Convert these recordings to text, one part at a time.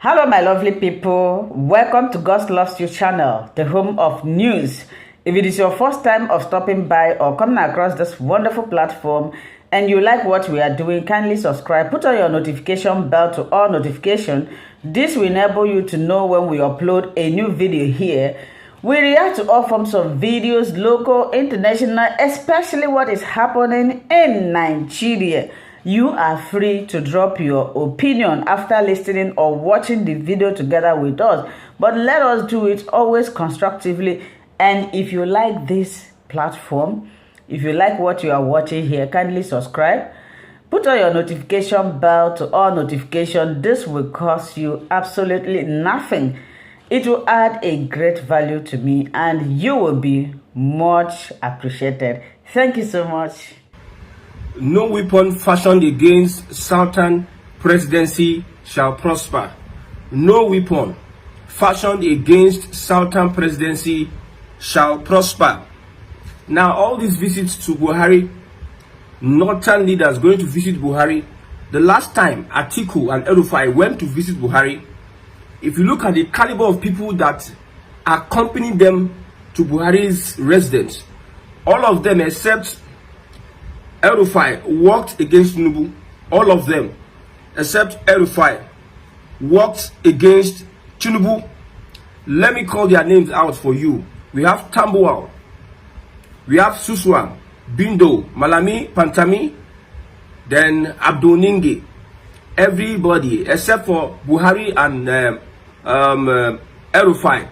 Hello, my lovely people. Welcome to God's Loves You channel, the home of news. If it is your first time of stopping by or coming across this wonderful platform and you like what we are doing, kindly subscribe. Put on your notification bell to all notifications. This will enable you to know when we upload a new video here. We react to all forms of videos, local, international, especially what is happening in Nigeria. You are free to drop your opinion after listening or watching the video together with us. But let us do it always constructively. And if you like this platform, if you like what you are watching here, kindly subscribe. Put on your notification bell to all notifications. This will cost you absolutely nothing. It will add a great value to me and you will be much appreciated. Thank you so much. No weapon fashioned against Southern presidency shall prosper. No weapon fashioned against Southern presidency shall prosper. Now, all these visits to Buhari, northern leaders going to visit Buhari. The last time Atiku and El-Rufai went to visit Buhari, if you look at the caliber of people that accompanied them to Buhari's residence, all of them except El-Rufai worked against Tinubu. All of them, except El-Rufai, worked against Tinubu. Let me call their names out for you. We have Tambuwal, we have Suswan, Bindo, Malami, Pantami, then Abdul Ningi. Everybody, except for Buhari and El-Rufai,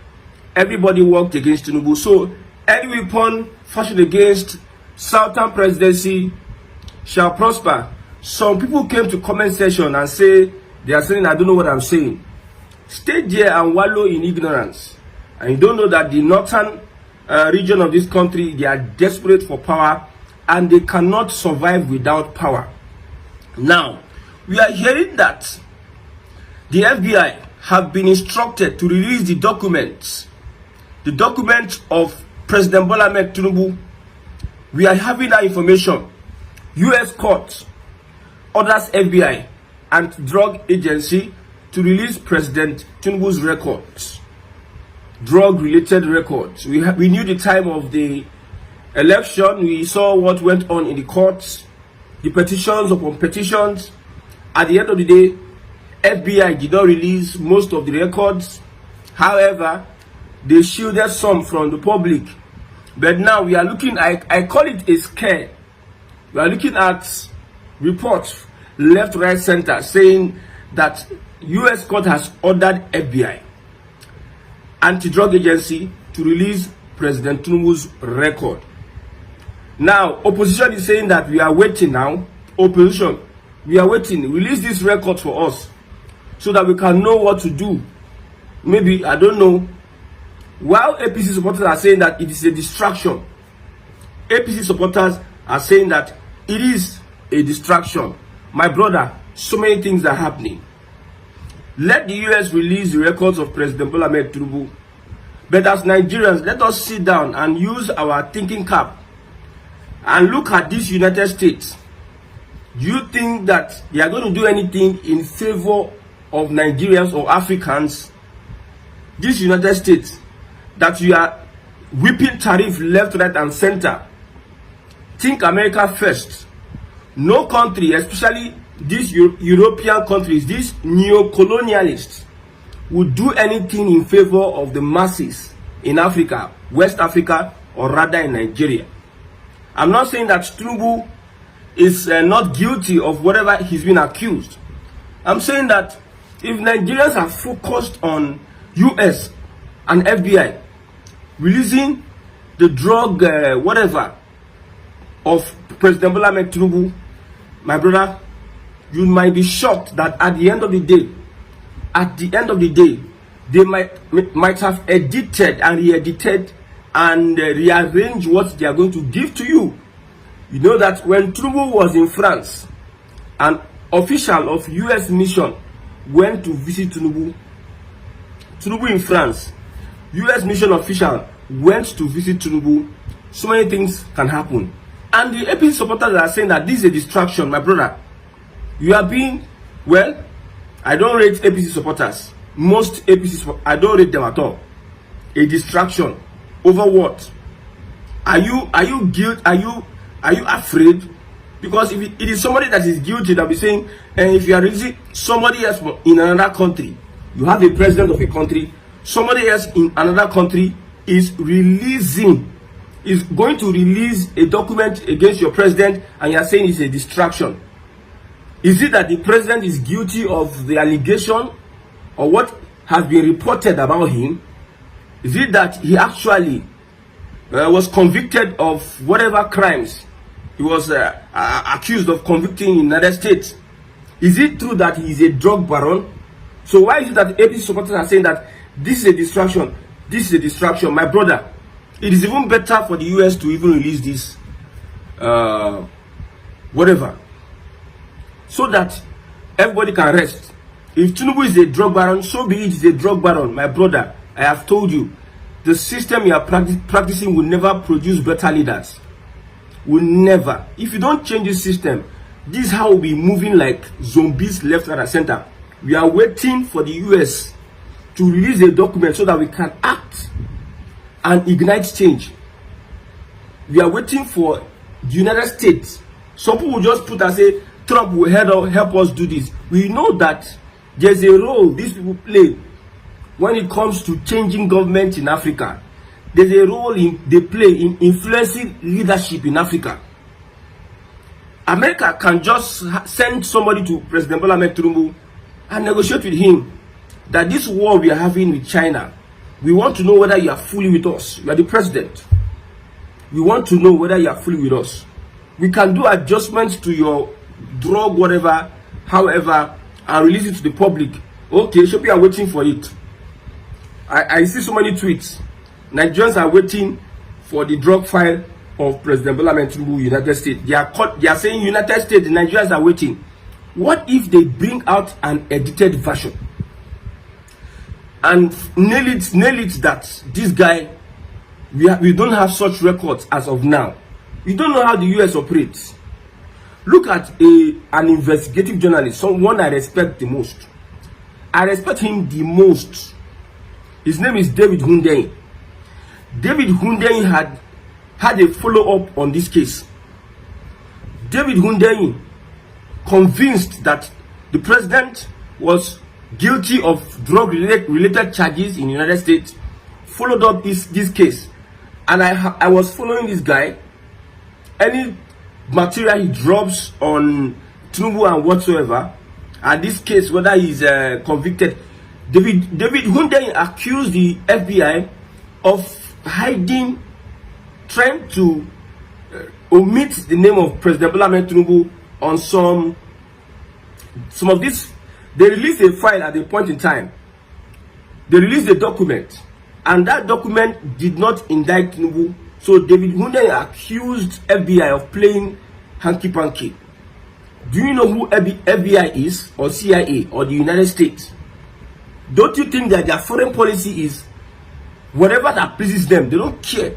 everybody worked against Tinubu. So, any weapon fashioned against Southern presidency shall prosper. Some people came to comment section and say they are saying I don't know what I'm saying. Stay there and wallow in ignorance, and you don't know that the northern region of this country, they are desperate for power and they cannot survive without power. Now we are hearing that the FBI have been instructed to release the document of President Bola Ahmed Tinubu. We are having that information. U.S. court orders FBI and drug agency to release President Tinubu's records, drug-related records. We knew the time of the election. We saw what went on in the courts, the petitions upon petitions. At the end of the day, FBI did not release most of the records. However, they shielded some from the public. But now we are looking, I call it a scare. We are looking at reports left, right, center saying that U.S. court has ordered FBI, anti-drug agency, to release President Tinubu's record. Now, opposition is saying that we are waiting now. Opposition, we are waiting. Release this record for us so that we can know what to do. Maybe, I don't know. While APC supporters are saying that it is a distraction, APC supporters are saying that it is a distraction. My brother, so many things are happening. Let the US release the records of President Bola Ahmed Tinubu. But as Nigerians, let us sit down and use our thinking cap and look at this United States. Do you think that they are going to do anything in favor of Nigerians or Africans? This United States, that you are whipping tariff left, right, and center. Think America first. No country, especially these European countries, these neo-colonialists, would do anything in favor of the masses in Africa, West Africa, or rather in Nigeria. I'm not saying that Tinubu is not guilty of whatever he's been accused. I'm saying that if Nigerians are focused on US and FBI releasing the drug whatever of President Bola Ahmed Tinubu, my brother, you might be shocked that at the end of the day, they might have edited and re-edited and rearrange what they are going to give to you. You know that when Tinubu was in France, an official of US mission went to visit Tinubu in France. US mission official went to visit Tinubu. So many things can happen. And the APC supporters are saying that this is a distraction, my brother. You are being, well, I don't rate APC supporters. most APCs, I don't rate them at all. A distraction over what? Are you guilty? Are you afraid? Because if it is somebody that is guilty, that be saying, and if you are releasing somebody else in another country, you have a president of a country, somebody else in another country is going to release a document against your president, and you are saying it's a distraction. Is it that the president is guilty of the allegation or what has been reported about him? Is it that he actually was convicted of whatever crimes he was accused of convicting in the United States? Is it true that he is a drug baron? So why is it that APC supporters are saying that this is a distraction? This is a distraction, my brother. It is even better for the US to even release this, whatever, so that everybody can rest. If Tinubu is a drug baron, so be it. Is a drug baron, my brother. I have told you, the system you are practicing will never produce better leaders. Will never. If you don't change the system, this is how we'll be moving like zombies left, right, and center. We are waiting for the US to release a document so that we can act and ignite change. We are waiting for the United States. Some people will just put and say, Trump will help us do this. We know that there's a role these people play when it comes to changing government in Africa. There's a role they play in influencing leadership in Africa. America can just send somebody to President Bola Ahmed Tinubu and negotiate with him that this war we are having with China, we want to know whether you are fully with us. You are the president. We want to know whether you are fully with us. We can do adjustments to your drug, whatever, however, and release it to the public. Okay, Shopee are waiting for it. I see so many tweets. Nigerians are waiting for the drug file of President Bola Ahmed Tinubu, United States. They are saying United States, the Nigerians are waiting. What if they bring out an edited version and nail it that this guy, we don't have such records as of now. We don't know how the US operates. Look at an investigative journalist, someone I respect the most. I respect him the most. His name is David Hundeyin. David Hundeyin had a follow-up on this case. David Hundeyin, convinced that the president was guilty of drug-related charges in the United States, followed up this case. And I was following this guy. Any material he drops on Tinubu and whatsoever, and this case, whether he's convicted, David Hundeyin accused the FBI of hiding, trying to omit the name of President Bola Ahmed Tinubu on some of this. They released a file at a point in time. They released a document, and that document did not indict Tinubu. So David Hundeyin accused FBI of playing hanky-panky. Do you know who FBI is, or CIA, or the United States? Don't you think that their foreign policy is whatever that pleases them? They don't care.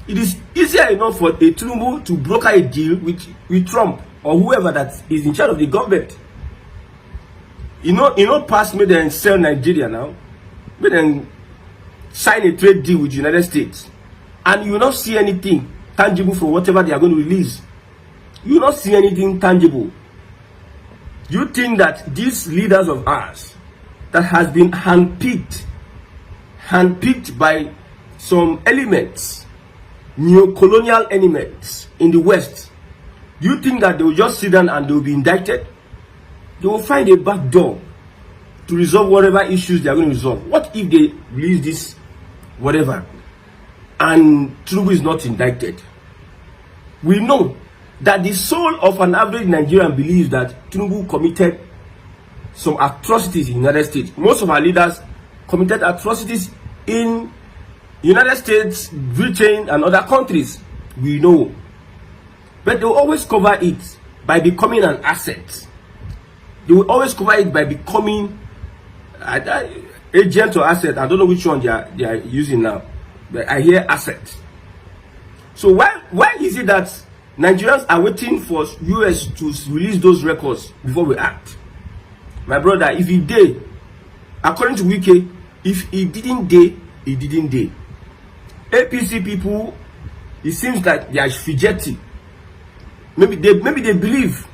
It is easier enough for a Tinubu to broker a deal with Trump or whoever that is in charge of the government. You know, past me then sell Nigeria now, but then sign a trade deal with the United States, and you will not see anything tangible for whatever they are going to release. You will not see anything tangible. You think that these leaders of ours that has been handpicked by some elements, neo-colonial elements in the West, you think that they will just sit down and they will be indicted? They will find a back door to resolve whatever issues they are going to resolve. What if they release this, whatever, and Tinubu is not indicted? We know that the soul of an average Nigerian believes that Tinubu committed some atrocities in the United States. Most of our leaders committed atrocities in United States, Britain, and other countries. We know. But they will always cover it by becoming an asset. They will always cover it by becoming agent or asset. I don't know which one they are using now, but I hear asset. So why is it that Nigerians are waiting for US to release those records before we act? My brother, if you did, According to Wike, if he didn't day, he didn't day. APC people, it seems that they are fidgety. Maybe they believe,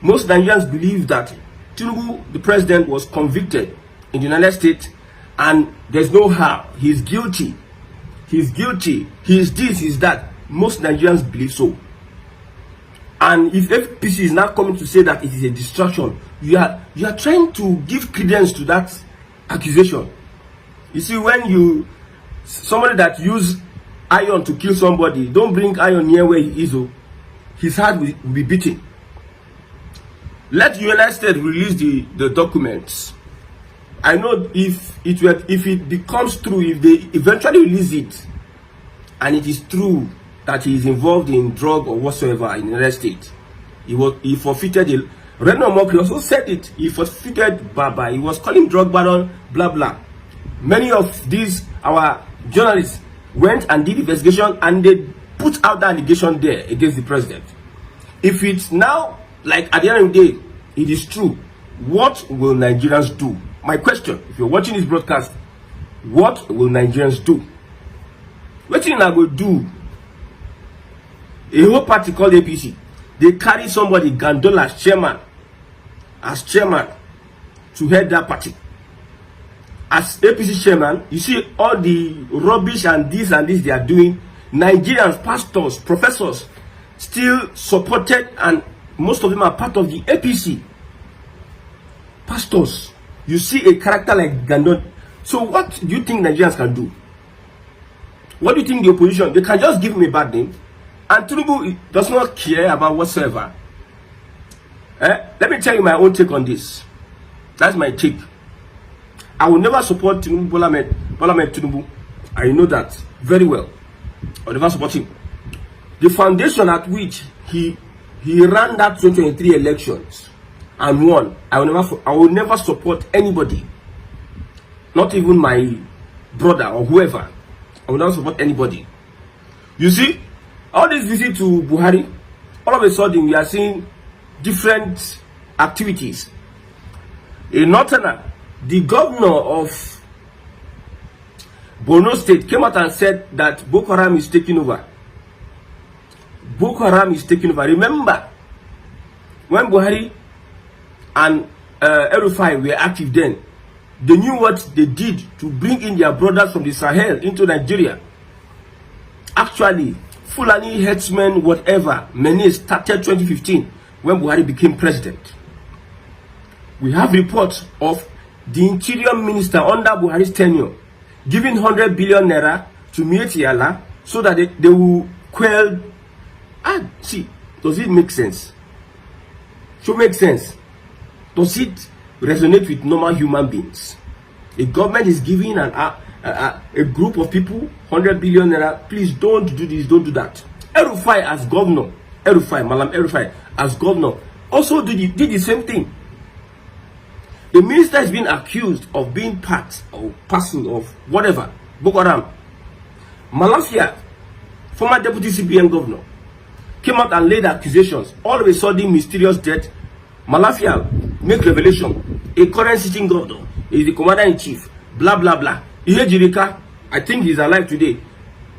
most Nigerians believe that Tinubu, the president, was convicted in the United States and there's no how. He's guilty. He's guilty. He's this, he's that. Most Nigerians believe so. And if APC is now coming to say that it is a distraction, you are trying to give credence to that accusation. You see, when somebody that use iron to kill somebody, don't bring iron near where he is, his heart will be beating. Let the United States release the documents. I know if it becomes true, if they eventually release it, and it is true that he is involved in drug or whatsoever in the United States, he forfeited the. Reno Mokri also said it. He forfeited Baba. He was calling drug baron, blah blah. Many of these our journalists went and did investigation, and they put out the allegation there against the president. If it's now, like at the end of the day, it is true, what will Nigerians do? My question, if you're watching this broadcast, what will Nigerians do? What thing I will do? A whole party called APC, they carry somebody, Gandola as chairman to head that party. As APC chairman, you see all the rubbish and this they are doing. Nigerians, pastors, professors, still supported, and most of them are part of the APC. Pastors, you see a character like Gandola. So what do you think Nigerians can do? What do you think the opposition? They can just give him a bad name, and Tinubu does not care about whatsoever. Let me tell you my own take on this. That's my take. I will never support Tinubu, Bola Ahmed Tinubu. I know that very well. I will never support him. The foundation at which he ran that 2023 elections and won, I will never support anybody, not even my brother or whoever. I will not support anybody. You see, all this visit to Buhari, all of a sudden we are seeing different activities. In Northerner, the governor of Borno State came out and said that Boko Haram is taking over. Boko Haram is taking over. Remember, when Buhari and El-Rufai were active then, they knew what they did to bring in their brothers from the Sahel into Nigeria. Actually, Fulani headsmen, whatever, many started 2015 when Buhari became president. We have reports of the interior minister under Buhari's tenure giving 100 billion naira to Mieti Allah so that they will quell. See, does it make sense? Should make sense. Does it resonate with normal human beings? A government is giving a group of people 100 billion naira. Please don't do this, don't do that. El-Rufai as governor, Malam El-Rufai as governor, also did the same thing. The minister is being accused of being part or parcel of whatever, Boko Haram. Malafia, former deputy CBN governor, came out and laid accusations. All of a sudden, mysterious death. Malafia make revelation. A current sitting governor is the commander-in-chief. Blah, blah, blah. Ihe Jirika, I think he's alive today,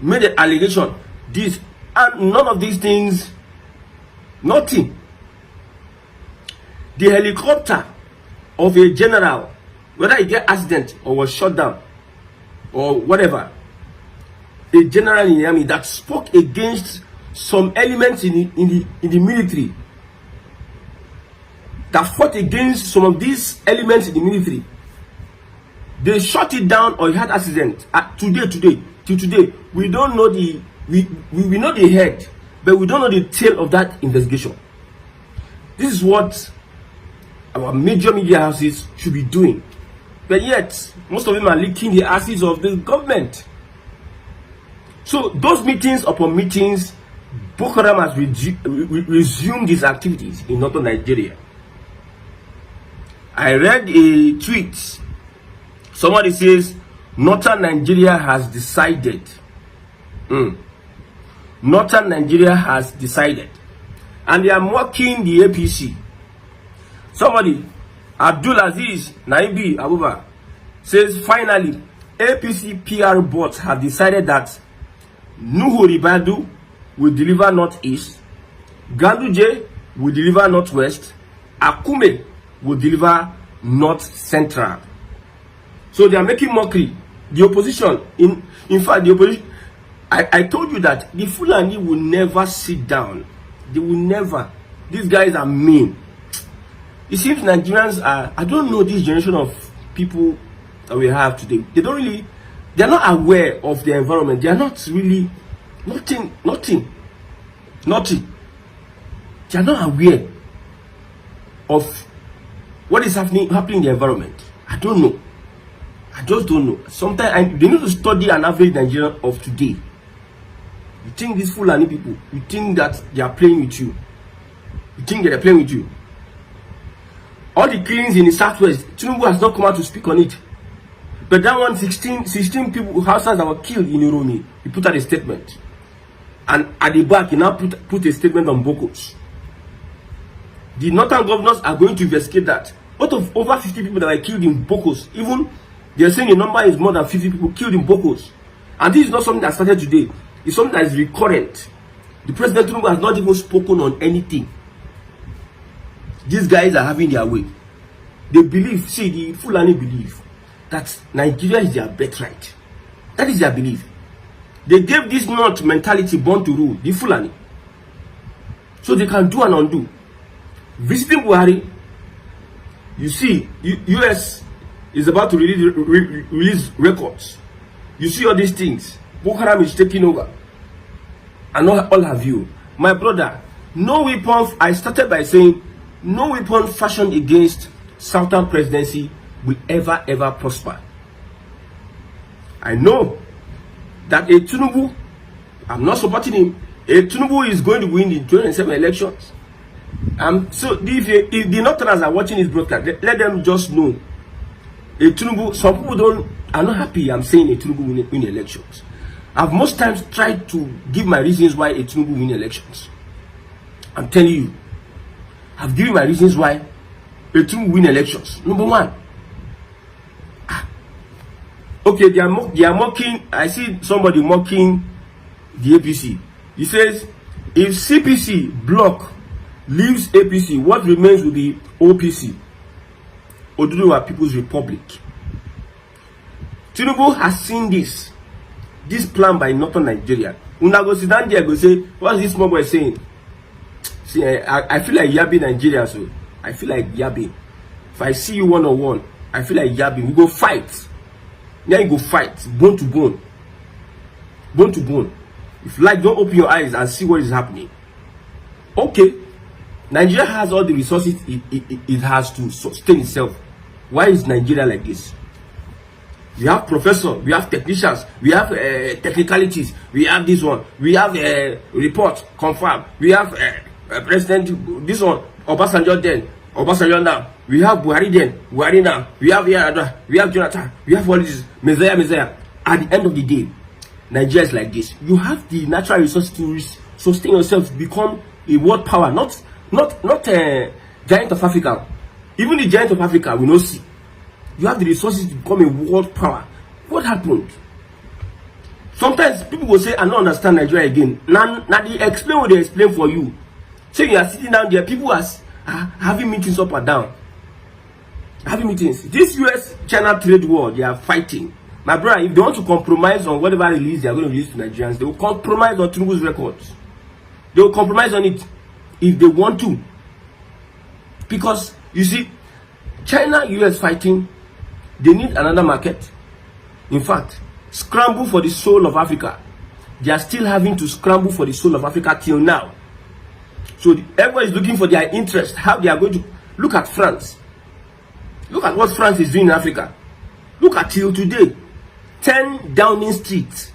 made an allegation. This, and none of these things, nothing. The helicopter of a general, whether he get accident or was shot down or whatever, a general in the army that spoke against some elements in the military, that fought against some of these elements in the military, they shot it down or he had accident. Till today, we don't know we know the head, but we don't know the tail of that investigation. This is what our major media houses should be doing, but yet most of them are licking the asses of the government. So those meetings upon meetings, Boko Haram has resumed these activities in northern Nigeria. I read a tweet. Somebody says northern Nigeria has decided. Northern Nigeria has decided, and they are mocking the APC. Somebody, Abdulaziz Naibi Abuba says finally APC PR bots have decided that Nuhu Ribadu will deliver Northeast, Ganduje will deliver Northwest, Akume will deliver North Central. So they are making mockery. The opposition, in fact, the opposition, I told you that the Fulani will never sit down. They will never. These guys are mean. It seems Nigerians are, I don't know this generation of people that we have today. They are not aware of the environment. They are not really, nothing. They are not aware of what is happening in the environment. I don't know. I just don't know. Sometimes they need to study an average Nigerian of today. You think these Fulani people, you think that they are playing with you. You think that they're playing with you. All the killings in the southwest, Tinubu has not come out to speak on it. But that one, 16 people, houses that were killed in Uromi, he put out a statement. And at the back, he now put a statement on Bokos. The northern governors are going to investigate that. Out of over 50 people that were killed in Bokos, even they are saying the number is more than 50 people killed in Bokos. And this is not something that started today. It's something that is recurrent. The president Tinubu has not even spoken on anything. These guys are having their way. They believe, see, the Fulani believe that Nigeria is their birthright. That is their belief. They gave this North mentality born to rule, the Fulani. So they can do and undo. Visiting Buhari, you see, US is about to release records. You see all these things. Boko Haram is taking over. And all have you. My brother, no weapon, I started by saying, no weapon fashioned against Southern presidency will ever prosper. I know that a Tinubu, I'm not supporting him, a Tinubu is going to win the 2027 elections. So if the Northerners are watching this broadcast, let them just know a Tinubu, some people are not happy I'm saying a Tinubu win elections. I've most times tried to give my reasons why a Tinubu win elections. I'm telling you, I've given my reasons why a Tinubu win elections. Number one, okay, they are mocking. I see somebody mocking the APC. He says, if CPC bloc leaves APC, what remains will be OPC, Oduduwa People's Republic. Tinubu has seen this plan by Northern Nigeria. Una go sit down there go say, what's this small boy saying? See, I feel like yabbing Nigeria, so I feel like yabbing. If I see you one-on-one, I feel like yabbing. We go fight. Now you go fight, bone to bone. Bone to bone. If you like, don't open your eyes and see what is happening. Okay, Nigeria has all the resources it has to sustain itself. Why is Nigeria like this? We have professors, we have technicians, we have technicalities, we have this one, we have report confirmed, we have president, this one, Obasanjo then, Obasanjo now, we have Buhari then, Buhari now, we have Yar'Adua, we have Jonathan, we have all this, Messiah. At the end of the day, Nigeria is like this. You have the natural resources to sustain yourself, become a world power, not giant of Africa. Even the giant of Africa we not see. You have the resources to become a world power. What happened? Sometimes people will say, I don't understand Nigeria again. Now they explain what they explain for you. So you are sitting down there, people are having meetings up and down. Having meetings. This US-China trade war, they are fighting. My brother, if they want to compromise on whatever release they are going to release to Nigerians, they will compromise on Tinubu's records. They will compromise on it if they want to. Because, you see, China, US fighting, they need another market. In fact, scramble for the soul of Africa. They are still having to scramble for the soul of Africa till now. So everyone is looking for their interest, how they are going to look at France. Look at what France is doing in Africa. Look at till today. 10 Downing Street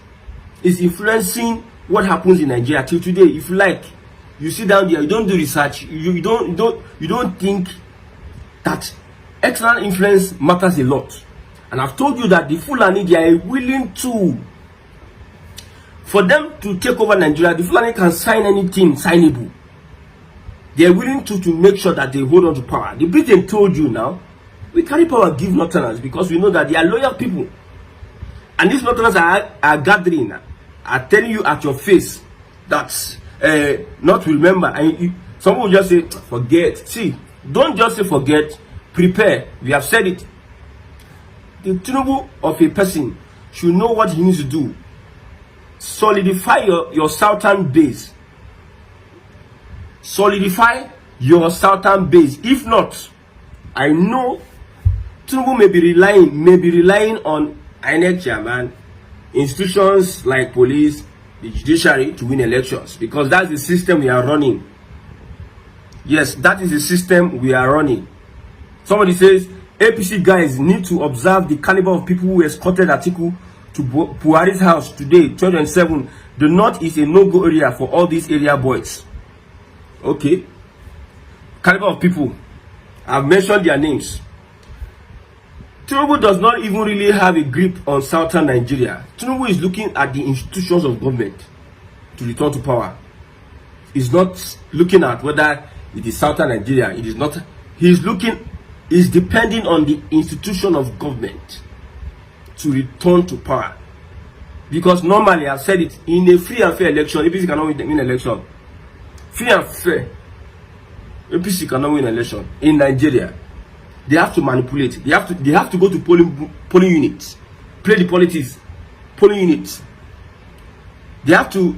is influencing what happens in Nigeria till today. If you like, you sit down there, you don't do research, you don't think that external influence matters a lot. And I've told you that the Fulani, they are willing to, for them to take over Nigeria, the Fulani can sign anything signable. They are willing to make sure that they hold on to power. The Britain told you now, We carry power, give Northerners, because we know that they are loyal people. And these Northerners are gathering, are telling you at your face that not to remember. And some will just say, forget. See, don't just say forget, prepare. We have said it. The Tinubu of a person should know what he needs to do. Solidify your southern base. Solidify your southern base. If not, I know Tinubu may be relying on INEC chairman, institutions like police, the judiciary to win elections, because that's the system we are running. Yes, that is the system we are running. Somebody says APC guys need to observe the caliber of people who escorted Atiku to Buhari's house today, 2007. The north is a no-go area for all these area boys. Okay, caliber of people, I've mentioned their names. Tinubu does not even really have a grip on southern Nigeria. Tinubu is looking at the institutions of government to return to power. He's not looking at whether it is southern Nigeria. It is not. He's depending on the institution of government to return to power. Because normally, I've said it, in a free and fair election, APC cannot win election. Free and fair, APC cannot win election in Nigeria. They have to manipulate. They have to go to polling units, play the politics, polling units. They have to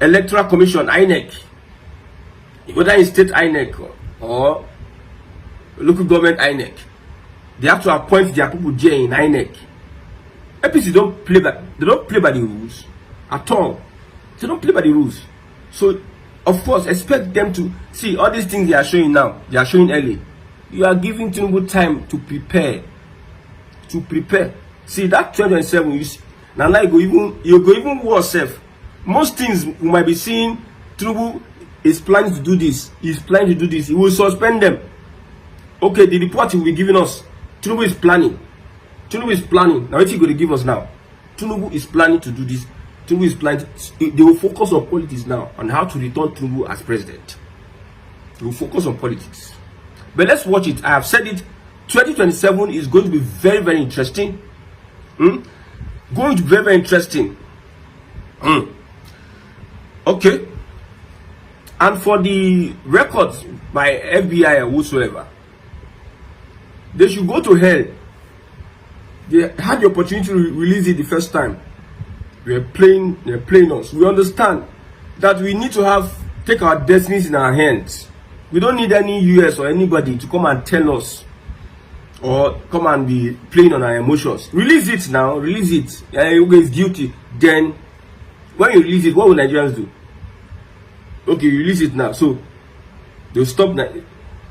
electoral commission, INEC, whether it's state INEC or local government INEC. They have to appoint their people there in INEC. APC don't play by the rules at all. They don't play by the rules. So of course expect them to see all these things they are showing now. They are showing early. You are giving Tinubu time to prepare. To prepare. See that 2027, now like you go even worse. Most things we might be seeing. Tinubu is planning to do this. He's planning to do this. He will suspend them. Okay, the report he will be giving us. Tinubu is planning. Tinubu is planning. Now what he going to give us now? Tinubu is planning to do this. Tinubu is planning. They will focus on politics now, on how to return Tinubu as president. They will focus on politics. But let's watch it. I have said it. 2027 is going to be very, very interesting. Going to be very, very interesting. Okay. And for the records by FBI or whosoever, they should go to hell. They had the opportunity to release it the first time. They're playing us. We understand that we need to take our destinies in our hands. We don't need any US or anybody to come and tell us or come and be playing on our emotions. Release it now. Release it. Okay, it's guilty. Then, when you release it, what will Nigerians do? Okay, you release it now. So, they'll stop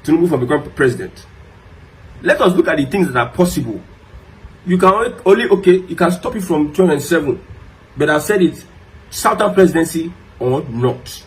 Tinubu from becoming president. Let us look at the things that are possible. You can you can stop it from 2007. But I said it, Southern presidency or not.